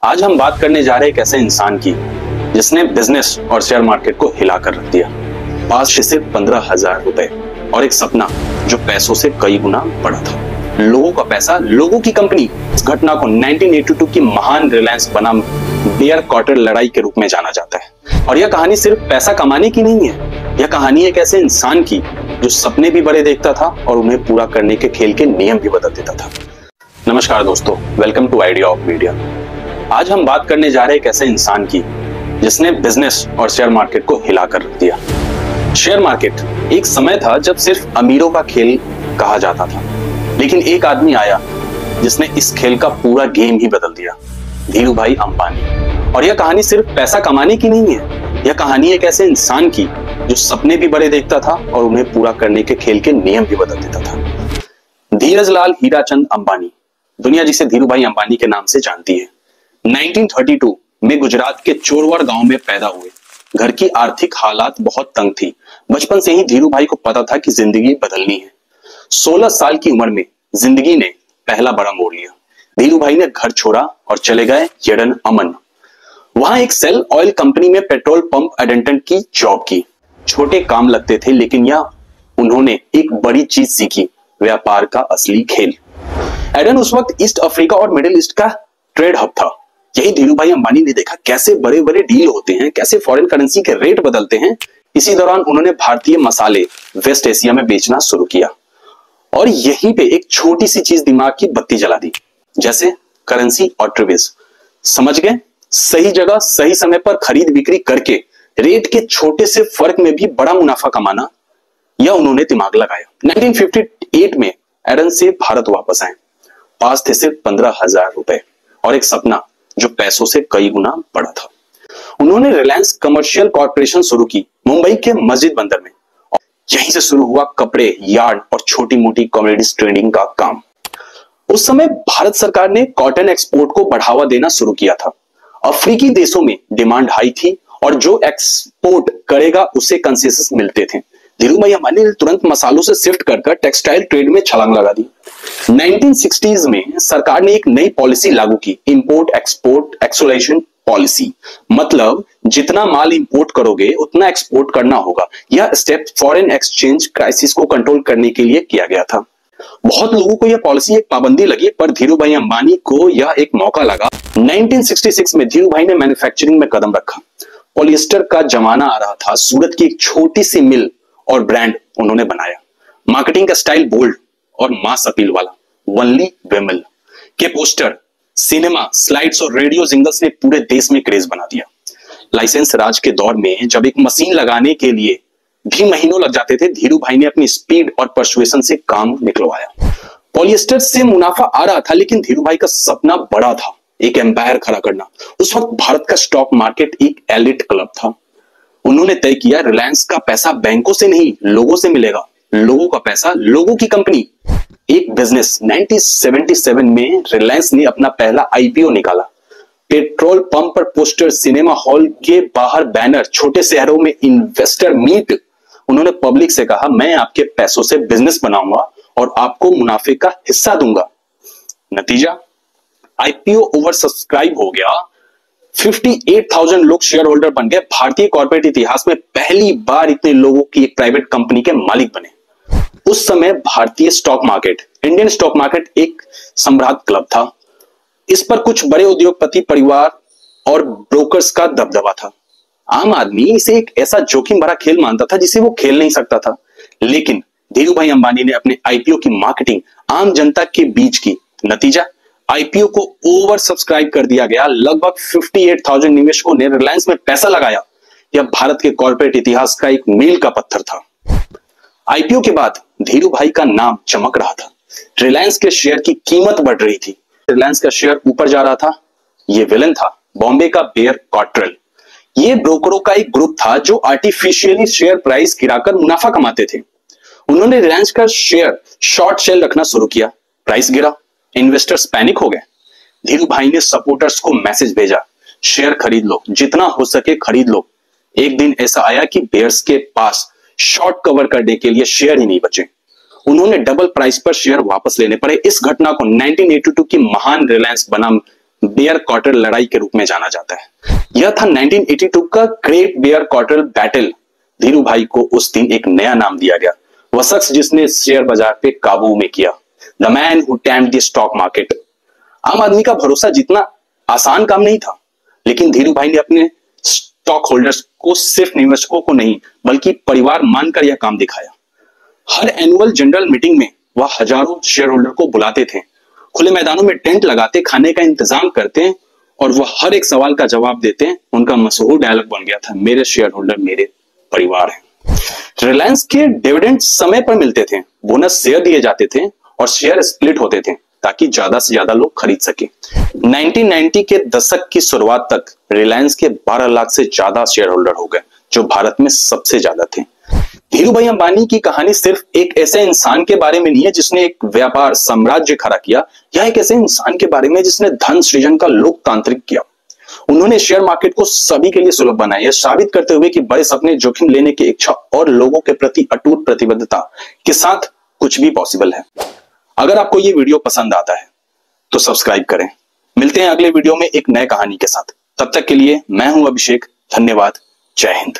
आज हम बात करने जा रहे हैं एक ऐसे इंसान की जिसने बिजनेस और शेयर मार्केट को हिलाकर रख दिया। पास से सिर्फ 15,000 रुपए और एक सपना जो पैसों से कई गुना बड़ा था। लोगों का पैसा, लोगों की कंपनी। इस घटना को 1982 की महान रिलायंस बनाम बेयर कॉर्टर लड़ाई के रूप में जाना जाता है। और यह कहानी सिर्फ पैसा कमाने की नहीं है, यह कहानी एक ऐसे इंसान की जो सपने भी बड़े देखता था और उन्हें पूरा करने के खेल के नियम भी बदल देता था। नमस्कार दोस्तों, welcome to idea of media. आज हम बात करने जा रहे हैं एक ऐसे इंसान की जिसने बिजनेस और शेयर मार्केट को हिलाकर रख दिया। शेयर मार्केट एक समय था जब सिर्फ अमीरों का खेल कहा जाता था, लेकिन एक आदमी आया जिसने इस खेल का पूरा गेम ही बदल दिया, धीरूभाई अंबानी। और यह कहानी सिर्फ पैसा कमाने की नहीं है, यह कहानी एक ऐसे इंसान की जो सपने भी बड़े देखता था और उन्हें पूरा करने के खेल के नियम भी बदल देता था। धीरज लाल हीराचंद अंबानी, दुनिया जिसे धीरूभाई अंबानी के नाम से जानती है, 1932 में गुजरात के चोरवाड़ गांव में पैदा हुए। घर की आर्थिक हालात बहुत तंग थी। बचपन से ही धीरूभाई को पता था कि जिंदगी बदलनी है। 16 साल की उम्र में जिंदगी ने पहला बड़ा मोड़ लिया। धीरूभाई ने घर छोड़ा और चले गए येडन अमन। वहां एक सेल ऑयल कंपनी में पेट्रोल पंप अटेंडेंट की जॉब की। छोटे काम लगते थे, लेकिन यह उन्होंने एक बड़ी चीज सीखी, व्यापार का असली खेल। एडन उस वक्त ईस्ट अफ्रीका और मिडिल ईस्ट का ट्रेड हब था। यही धीरूभाई अंबानी ने देखा कैसे बड़े बड़े डील होते हैं, कैसे फॉरेन करेंसी के रेट बदलते हैं। इसी दौरान उन्होंने भारतीय मसाले वेस्ट एशिया में बेचना शुरू किया और यहीं पे एक छोटी सी चीज दिमाग की बत्ती जला दी, जैसे करेंसी और ट्रिवेज। समझ गए, सही जगह सही समय पर खरीद बिक्री करके रेट के छोटे से फर्क में भी बड़ा मुनाफा कमाना, यह उन्होंने दिमाग लगाया। 1958 में एडन से भारत वापस आए। पास थे सिर्फ 15,000 रुपए और एक सपना जो पैसों से कई गुना बड़ा था। उन्होंने रिलायंस कमर्शियल कॉर्पोरेशन शुरू की मुंबई के मस्जिद बंदर में। यहीं से शुरू हुआ कपड़े, यार्ड और छोटी मोटी कमोडिटीज ट्रेडिंग का काम। उस समय भारत सरकार ने कॉटन एक्सपोर्ट को बढ़ावा देना शुरू किया था। अफ्रीकी देशों में डिमांड हाई थी और जो एक्सपोर्ट करेगा उसे कंसेशन मिलते थे। धीरूभाई अंबानी ने तुरंत मसालों से शिफ्ट कर टेक्सटाइल ट्रेड में छलांग लगा दी। 1960s में सरकार ने एक नई पॉलिसी लागू की, इंपोर्ट एक्सपोर्ट एक्सोलेशन पॉलिसी। मतलब जितना माल इंपोर्ट करोगे उतना एक्सपोर्ट करना होगा। यह स्टेप फॉरेन एक्सचेंज क्राइसिस को कंट्रोल करने के लिए किया गया था। बहुत लोगों को यह पॉलिसी एक पाबंदी लगी, पर धीरूभाई अंबानी को यह एक मौका लगा। 1966 में धीरूभाई ने मैन्युफैक्चरिंग में कदम रखा। पॉलिएस्टर का जमाना आ रहा था। सूरत की एक छोटी सी मिल और ब्रांड उन्होंने बनाया। मार्केटिंग का स्टाइल बोल्ड और मास अपील वाला। वनली विमल के पोस्टर, सिनेमा, स्लाइड्स और रेडियो जिंगल्स ने पूरे देश में क्रेज बना दिया। लाइसेंस राज के दौर में जब एक मशीन लगाने के लिए भी महीनों लग जाते थे, धीरूभाई ने अपनी स्पीड और परसुएशन से काम निकलवाया। पॉलिएस्टर से मुनाफा आ रहा था, लेकिन धीरूभाई का सपना बड़ा था, एक एम्पायर खड़ा करना। उस वक्त भारत का स्टॉक मार्केट एक एलिट क्लब था। उन्होंने तय किया, रिलायंस का पैसा बैंकों से नहीं, लोगों से मिलेगा। लोगों का पैसा, लोगों की कंपनी, एक बिजनेस। 1977 में रिलायंस ने अपना पहला आईपीओ निकाला। पेट्रोल पंप पर पोस्टर, सिनेमा हॉल के बाहर बैनर, छोटे शहरों में इन्वेस्टर मीट। उन्होंने पब्लिक से कहा, मैं आपके पैसों से बिजनेस बनाऊंगा और आपको मुनाफे का हिस्सा दूंगा। नतीजा, आईपीओ ओवर सब्सक्राइब हो गया। 58,000 लोग शेयर होल्डर बन गए। भारतीय कॉर्पोरेट इतिहास में पहली बार इतने लोगों की एक प्राइवेट कंपनी के मालिक बने। उस समय भारतीय stock market, Indian stock market एक सम्राट क्लब था। इस पर कुछ बड़े उद्योगपति परिवार और ब्रोकर्स का दबदबा था। आम आदमी इसे एक ऐसा जोखिम भरा खेल मानता था जिसे वो खेल नहीं सकता था। लेकिन धीरूभाई अंबानी ने अपने आईपीओ की मार्केटिंग आम जनता के बीच की। नतीजा, आईपीओ को ओवर सब्सक्राइब कर दिया गया। लगभग 58,000 निवेशकों ने रिलायंस में पैसा लगाया। यह भारत के कॉर्पोरेट इतिहास का एक मील का पत्थर था। आईपीओ के बाद धीरूभाई का नाम चमक रहा था। रिलायंस के शेयर की कीमत बढ़ रही थी। रिलायंस का शेयर ऊपर जा रहा था। यह विलन था बॉम्बे का बेयर कॉर्टरल। यह ब्रोकरों का एक ग्रुप था जो आर्टिफिशियली शेयर प्राइस गिराकर मुनाफा कमाते थे। उन्होंने रिलायंस का शेयर शॉर्ट सेल रखना शुरू किया। प्राइस गिरा, इन्वेस्टर्स पैनिक हो गए। धीरूभाई ने सपोर्टर्स को मैसेज भेजा, शेयर खरीद लो, जितना हो सके खरीद लो। एक दिन ऐसा आया कि बेयर्स के पास शॉर्ट कवर करने के लिए शेयर ही नहीं बचे। उन्होंने डबल प्राइस पर शेयर वापस लेने पड़े। इस घटना को 1982 की महान रिलायंस बनाम बेयर क्वार्टर लड़ाई के रूप में जाना जाता है। यह था 1982 का great bear quarter battle. Dhiru bhai को उस दिन एक नया नाम दिया गया, वह शख्स जिसने शेयर बाजार पे काबू में किया, the man who tamed the stock market. आम आदमी का भरोसा जीतना आसान काम नहीं था, लेकिन धीरू भाई ने अपने स्टॉक होल्डर्स को, सिर्फ निवेशकों को नहीं बल्कि परिवार मानकर यह काम दिखाया। हर एनुअल जनरल मीटिंग में वह हजारों शेयर होल्डर को बुलाते थे, खुले मैदानों में टेंट लगाते, खाने का इंतजाम करते और वह हर एक सवाल का जवाब देते। उनका मशहूर डायलॉग बन गया था, मेरे शेयर होल्डर मेरे परिवार हैं। रिलायंस के डिविडेंड समय पर मिलते थे, बोनस शेयर दिए जाते थे और शेयर स्प्लिट होते थे ताकि ज्यादा से ज्यादा लोग खरीद सके। 1990 के दशक की शुरुआत तक रिलायंस के 12 लाख से ज्यादा शेयर होल्डर हो गए, जो भारत में सबसे ज्यादा थे। धीरू भाई अंबानी की कहानी सिर्फ एक ऐसे इंसान के बारे में नहीं है जिसने एक व्यापार साम्राज्य खड़ा किया, यह एक ऐसे इंसान के बारे में जिसने धन सृजन का लोकतांत्रिक किया। उन्होंने शेयर मार्केट को सभी के लिए सुलभ बनाया, यह साबित करते हुए कि बड़े सपने, जोखिम लेने की इच्छा और लोगों के प्रति अटूट प्रतिबद्धता के साथ कुछ भी पॉसिबल है। अगर आपको ये वीडियो पसंद आता है तो सब्सक्राइब करें। मिलते हैं अगले वीडियो में एक नए कहानी के साथ। तब तक के लिए मैं हूं अभिषेक। धन्यवाद। जय हिंद।